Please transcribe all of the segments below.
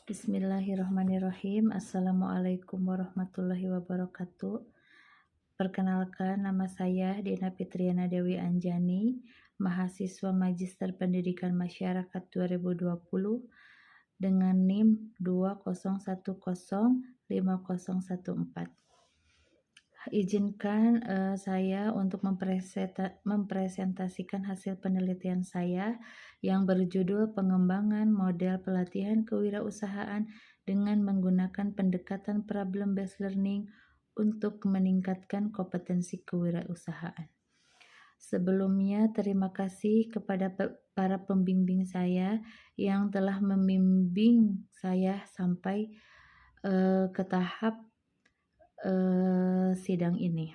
Bismillahirrahmanirrahim. Assalamualaikum warahmatullahi wabarakatuh. Perkenalkan, nama saya Dina Fitriana Dewi Anjani, mahasiswa Magister Pendidikan Masyarakat 2020 dengan NIM 201050014. Izinkan saya untuk mempresentasikan hasil penelitian saya yang berjudul Pengembangan Model Pelatihan Kewirausahaan dengan menggunakan pendekatan problem based learning untuk meningkatkan kompetensi kewirausahaan. Sebelumnya, terima kasih kepada para pembimbing saya yang telah membimbing saya sampai ke tahap sidang ini.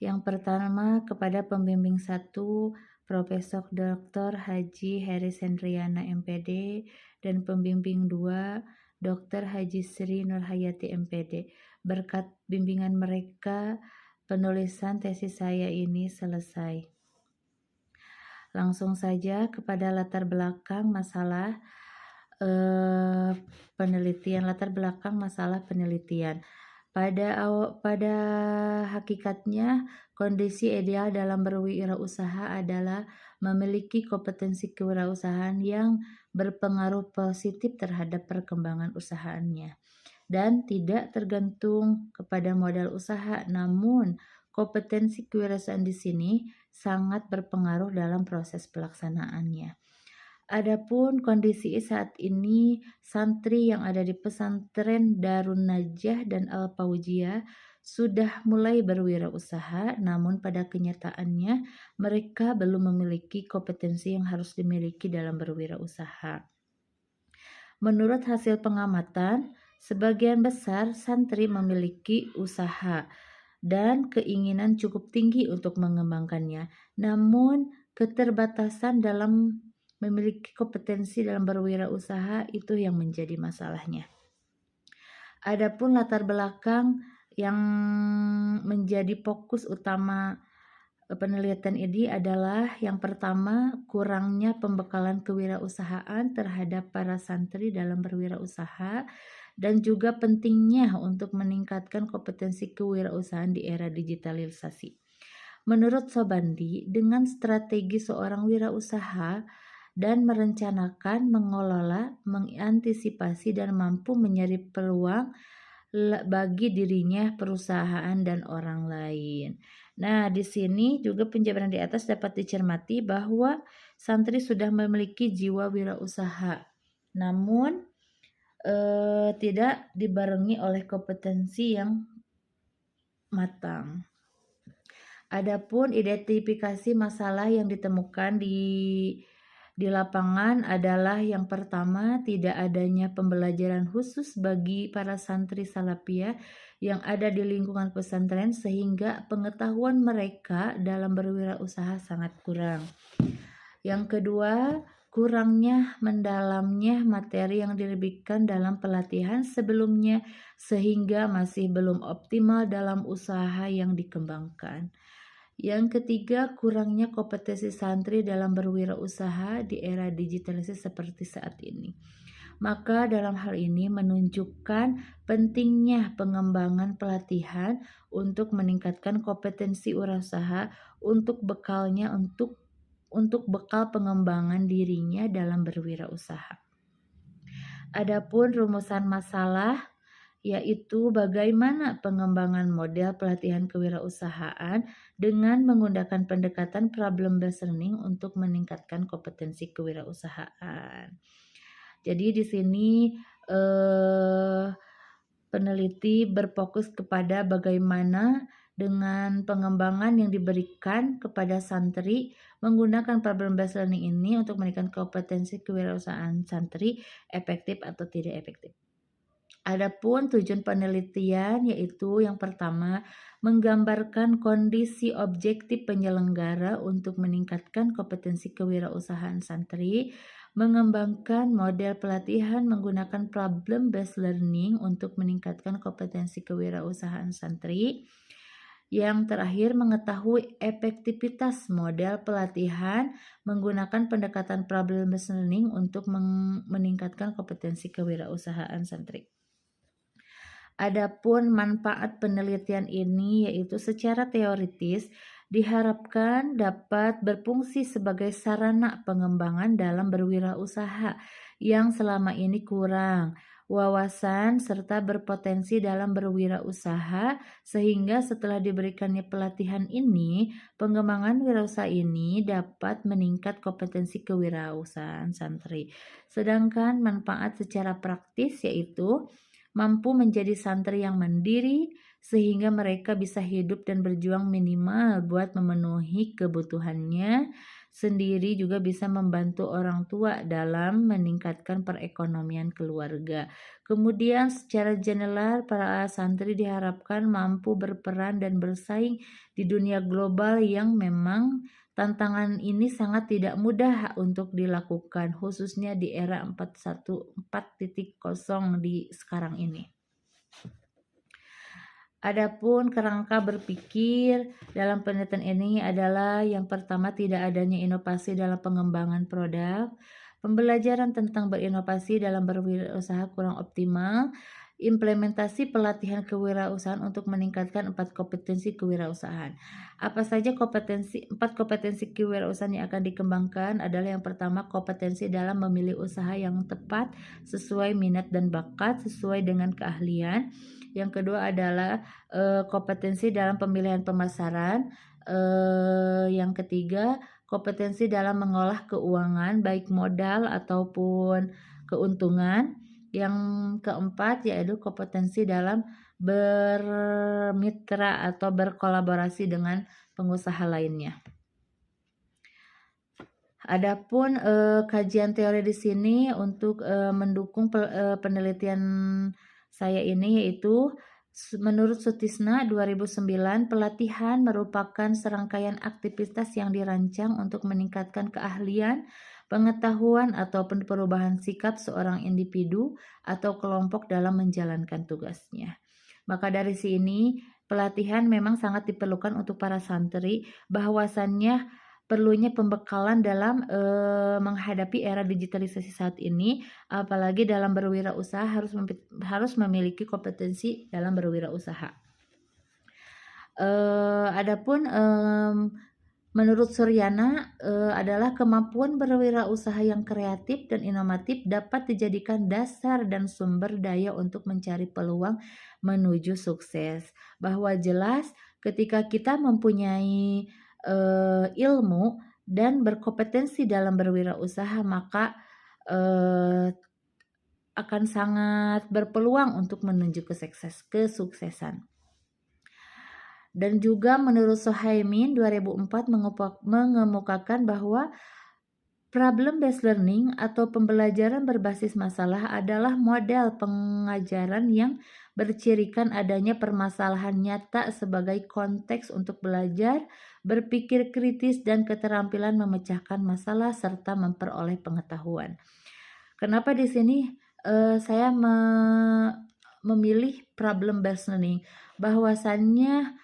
Yang pertama kepada pembimbing 1 Profesor Dr. Haji Heri Sendriana MPD dan pembimbing 2 Dr. Haji Sri Nurhayati MPD. Berkat bimbingan mereka, penulisan tesis saya ini selesai. Langsung saja kepada latar belakang masalah penelitian. Pada hakikatnya, kondisi ideal dalam berwirausaha adalah memiliki kompetensi kewirausahaan yang berpengaruh positif terhadap perkembangan usahanya dan tidak tergantung kepada modal usaha. Namun, kompetensi kewirausahaan di sini sangat berpengaruh dalam proses pelaksanaannya. Adapun kondisi saat ini, santri yang ada di pesantren Darun Najah dan Al-Fauziyah sudah mulai berwirausaha, namun pada kenyataannya mereka belum memiliki kompetensi yang harus dimiliki dalam berwirausaha. Menurut hasil pengamatan, sebagian besar santri memiliki usaha dan keinginan cukup tinggi untuk mengembangkannya, namun keterbatasan dalam memiliki kompetensi dalam berwirausaha itu yang menjadi masalahnya. Adapun latar belakang yang menjadi fokus utama penelitian ini adalah yang pertama, kurangnya pembekalan kewirausahaan terhadap para santri dalam berwirausaha dan juga pentingnya untuk meningkatkan kompetensi kewirausahaan di era digitalisasi. Menurut Sobandi, dengan strategi seorang wirausaha dan merencanakan, mengelola, mengantisipasi, dan mampu mencari peluang bagi dirinya, perusahaan, dan orang lain. Nah, di sini juga penjabaran di atas dapat dicermati bahwa santri sudah memiliki jiwa wirausaha, namun tidak dibarengi oleh kompetensi yang matang. Adapun identifikasi masalah yang ditemukan di lapangan adalah yang pertama, tidak adanya pembelajaran khusus bagi para santri salafiyah yang ada di lingkungan pesantren sehingga pengetahuan mereka dalam berwirausaha sangat kurang. Yang kedua, kurangnya mendalamnya materi yang diberikan dalam pelatihan sebelumnya sehingga masih belum optimal dalam usaha yang dikembangkan. Yang ketiga, kurangnya kompetensi santri dalam berwirausaha di era digitalisasi seperti saat ini. Maka dalam hal ini menunjukkan pentingnya pengembangan pelatihan untuk meningkatkan kompetensi wirausaha untuk bekal pengembangan dirinya dalam berwirausaha. Adapun rumusan masalah yaitu bagaimana pengembangan model pelatihan kewirausahaan dengan menggunakan pendekatan problem based learning untuk meningkatkan kompetensi kewirausahaan. Jadi di sini peneliti berfokus kepada bagaimana dengan pengembangan yang diberikan kepada santri menggunakan problem based learning ini untuk meningkatkan kompetensi kewirausahaan santri efektif atau tidak efektif. Adapun tujuan penelitian yaitu yang pertama, menggambarkan kondisi objektif penyelenggara untuk meningkatkan kompetensi kewirausahaan santri, mengembangkan model pelatihan menggunakan problem based learning untuk meningkatkan kompetensi kewirausahaan santri. Yang terakhir, mengetahui efektivitas model pelatihan menggunakan pendekatan problem-based learning untuk meningkatkan kompetensi kewirausahaan santri. Adapun manfaat penelitian ini yaitu secara teoritis diharapkan dapat berfungsi sebagai sarana pengembangan dalam berwirausaha yang selama ini kurang wawasan serta berpotensi dalam berwirausaha, sehingga setelah diberikannya pelatihan ini, pengembangan wirausaha ini dapat meningkat kompetensi kewirausahaan santri. Sedangkan manfaat secara praktis yaitu mampu menjadi santri yang mandiri sehingga mereka bisa hidup dan berjuang minimal buat memenuhi kebutuhannya sendiri, juga bisa membantu orang tua dalam meningkatkan perekonomian keluarga. Kemudian secara general para santri diharapkan mampu berperan dan bersaing di dunia global yang memang tantangan ini sangat tidak mudah untuk dilakukan, khususnya di era 4.0 di sekarang ini. Adapun kerangka berpikir dalam penelitian ini adalah yang pertama, tidak adanya inovasi dalam pengembangan produk, pembelajaran tentang berinovasi dalam berwirausaha kurang optimal, implementasi pelatihan kewirausahaan untuk meningkatkan 4 kompetensi kewirausahaan. Apa saja empat kompetensi kewirausahaan yang akan dikembangkan adalah yang pertama, kompetensi dalam memilih usaha yang tepat sesuai minat dan bakat sesuai dengan keahlian. Yang kedua adalah kompetensi dalam pemilihan pemasaran. Yang ketiga, kompetensi dalam mengolah keuangan baik modal ataupun keuntungan. Yang keempat yaitu kompetensi dalam bermitra atau berkolaborasi dengan pengusaha lainnya. Adapun kajian teori di sini untuk mendukung penelitian saya ini yaitu menurut Sutisna 2009, pelatihan merupakan serangkaian aktivitas yang dirancang untuk meningkatkan keahlian, pengetahuan ataupun perubahan sikap seorang individu atau kelompok dalam menjalankan tugasnya. Maka dari sini pelatihan memang sangat diperlukan untuk para santri, bahwasannya perlunya pembekalan dalam menghadapi era digitalisasi saat ini, apalagi dalam berwirausaha harus memiliki kompetensi dalam berwirausaha. Adapun menurut Suryana adalah kemampuan berwirausaha yang kreatif dan inovatif dapat dijadikan dasar dan sumber daya untuk mencari peluang menuju sukses. Bahwa jelas ketika kita mempunyai ilmu dan berkompetensi dalam berwirausaha, maka akan sangat berpeluang untuk menuju kesuksesan. Dan juga menurut Sohaimin 2004 mengemukakan bahwa problem-based learning atau pembelajaran berbasis masalah adalah model pengajaran yang bercirikan adanya permasalahan nyata sebagai konteks untuk belajar, berpikir kritis, dan keterampilan memecahkan masalah serta memperoleh pengetahuan. Kenapa di sini saya memilih problem-based learning? Bahwasannya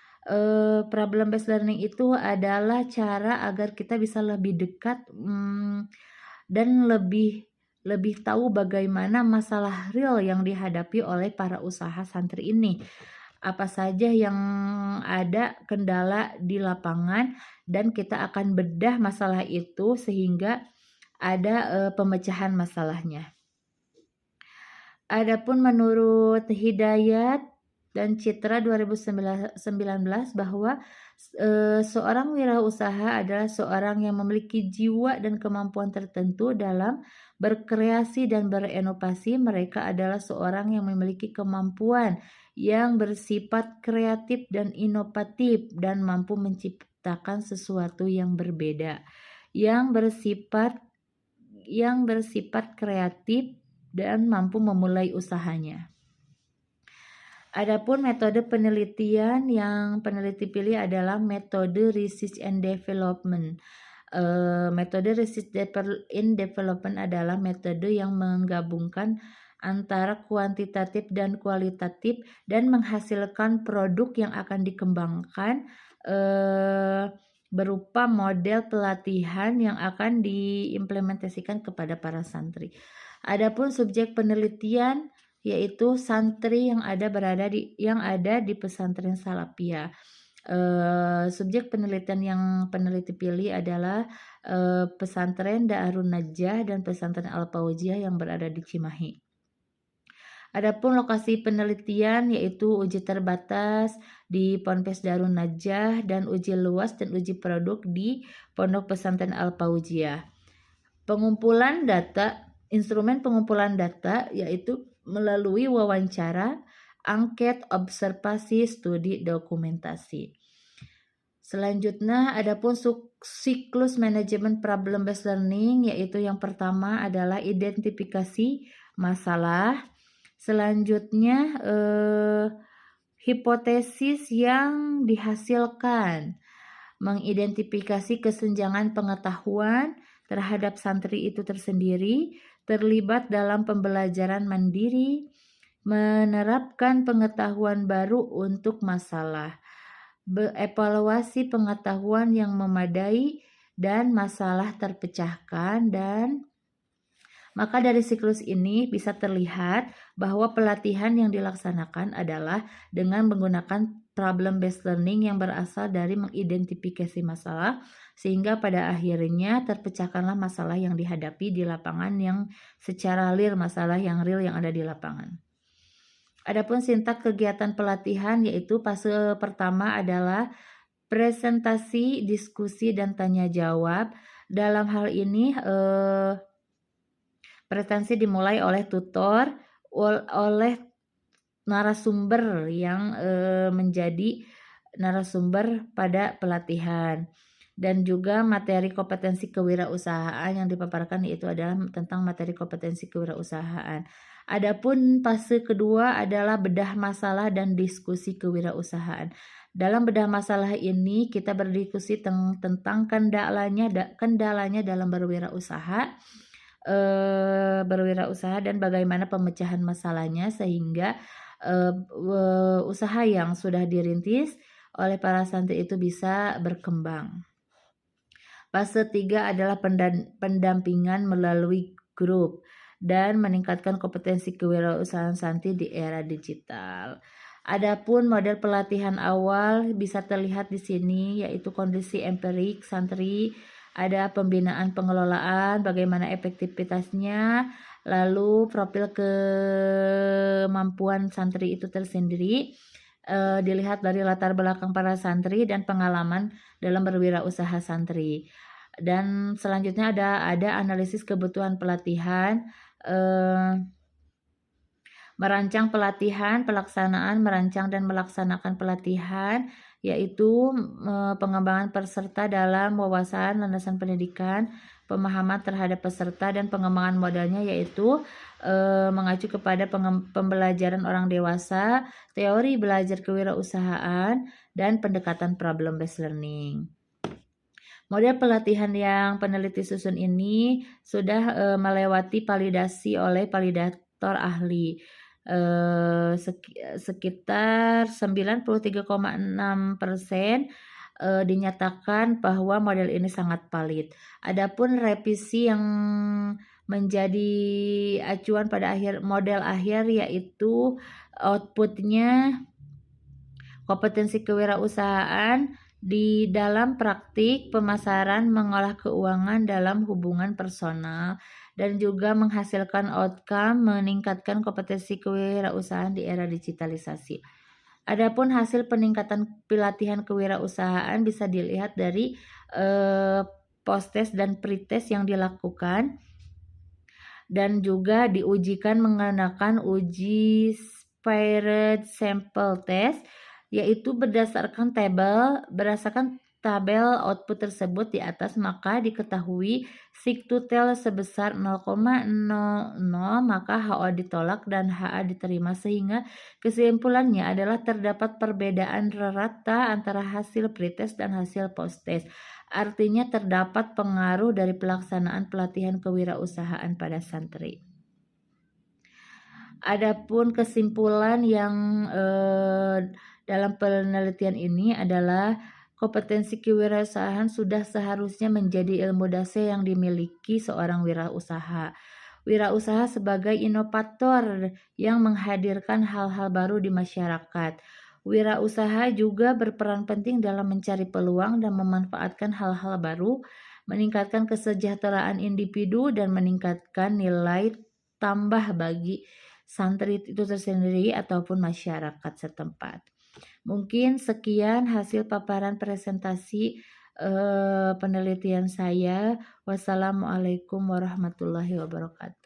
problem-based learning itu adalah cara agar kita bisa lebih dekat dan lebih tahu bagaimana masalah real yang dihadapi oleh para usaha santri ini. Apa saja yang ada kendala di lapangan, dan kita akan bedah masalah itu sehingga ada pemecahan masalahnya. Adapun menurut Hidayat dan Citra 2019 bahwa seorang wirausaha adalah seorang yang memiliki jiwa dan kemampuan tertentu dalam berkreasi dan berinovasi. Mereka adalah seorang yang memiliki kemampuan yang bersifat kreatif dan inovatif dan mampu menciptakan sesuatu yang berbeda, yang bersifat kreatif dan mampu memulai usahanya. Adapun metode penelitian yang peneliti pilih adalah metode research and development. Metode research in development adalah metode yang menggabungkan antara kuantitatif dan kualitatif dan menghasilkan produk yang akan dikembangkan berupa model pelatihan yang akan diimplementasikan kepada para santri. Adapun subjek penelitian yaitu santri yang ada di pesantren Salafiyah. Subjek penelitian yang peneliti pilih adalah pesantren Darun Najah dan pesantren Al-Fauziyah yang berada di Cimahi. Adapun lokasi penelitian yaitu uji terbatas di Ponpes Darun Najah dan uji luas dan uji produk di Pondok Pesantren Al-Fauziyah. Pengumpulan data, instrumen pengumpulan data yaitu melalui wawancara, angket, observasi, studi, dokumentasi. Selanjutnya adapun siklus manajemen problem based learning yaitu yang pertama adalah identifikasi masalah. Selanjutnya hipotesis yang dihasilkan, mengidentifikasi kesenjangan pengetahuan terhadap santri itu tersendiri, terlibat dalam pembelajaran mandiri, menerapkan pengetahuan baru untuk masalah, evaluasi pengetahuan yang memadai dan masalah terpecahkan. Dan maka dari siklus ini bisa terlihat bahwa pelatihan yang dilaksanakan adalah dengan menggunakan problem based learning yang berasal dari mengidentifikasi masalah sehingga pada akhirnya terpecahkanlah masalah yang dihadapi di lapangan yang secara real, masalah yang real yang ada di lapangan. Adapun sintak kegiatan pelatihan yaitu fase pertama adalah presentasi, diskusi, dan tanya jawab. Dalam hal ini presentasi dimulai oleh tutor, oleh narasumber yang menjadi narasumber pada pelatihan, dan juga materi kompetensi kewirausahaan yang dipaparkan yaitu adalah tentang materi kompetensi kewirausahaan. Adapun fase kedua adalah bedah masalah dan diskusi kewirausahaan. Dalam bedah masalah ini kita berdiskusi tentang kendalanya dalam berwirausaha dan bagaimana pemecahan masalahnya sehingga usaha yang sudah dirintis oleh para santri itu bisa berkembang. Fase 3 adalah pendampingan melalui grup dan meningkatkan kompetensi kewirausahaan santri di era digital. Adapun model pelatihan awal bisa terlihat di sini yaitu kondisi empirik santri, ada pembinaan pengelolaan, bagaimana efektivitasnya, lalu profil kemampuan santri itu tersendiri, dilihat dari latar belakang para santri dan pengalaman dalam berwirausaha santri. Dan selanjutnya ada analisis kebutuhan pelatihan, merancang pelatihan, pelaksanaan, merancang dan melaksanakan pelatihan, yaitu pengembangan peserta dalam wawasan landasan pendidikan, pemahaman terhadap peserta, dan pengembangan modelnya yaitu mengacu kepada pembelajaran orang dewasa, teori belajar kewirausahaan, dan pendekatan problem based learning. Model pelatihan yang peneliti susun ini sudah melewati validasi oleh validator ahli. Sekitar 93,6% dinyatakan bahwa model ini sangat valid. Adapun revisi yang menjadi acuan pada model akhir yaitu outputnya kompetensi kewirausahaan di dalam praktik pemasaran, mengolah keuangan dalam hubungan personal, dan juga menghasilkan outcome meningkatkan kompetensi kewirausahaan di era digitalisasi. Adapun hasil peningkatan pelatihan kewirausahaan bisa dilihat dari post-test dan pre-test yang dilakukan dan juga diujikan menggunakan uji paired sample test, yaitu berdasarkan tabel output tersebut di atas, maka diketahui Sigtutel sebesar 0,00, maka HO ditolak dan HA diterima, sehingga kesimpulannya adalah terdapat perbedaan rata antara hasil pretest dan hasil posttest. Artinya terdapat pengaruh dari pelaksanaan pelatihan kewirausahaan pada santri. Adapun kesimpulan yang dalam penelitian ini adalah kompetensi kewirausahaan sudah seharusnya menjadi ilmu dasar yang dimiliki seorang wirausaha. Wirausaha sebagai inovator yang menghadirkan hal-hal baru di masyarakat. Wirausaha juga berperan penting dalam mencari peluang dan memanfaatkan hal-hal baru, meningkatkan kesejahteraan individu dan meningkatkan nilai tambah bagi santri itu tersendiri ataupun masyarakat setempat. Mungkin sekian hasil paparan presentasi penelitian saya. Wassalamualaikum warahmatullahi wabarakatuh.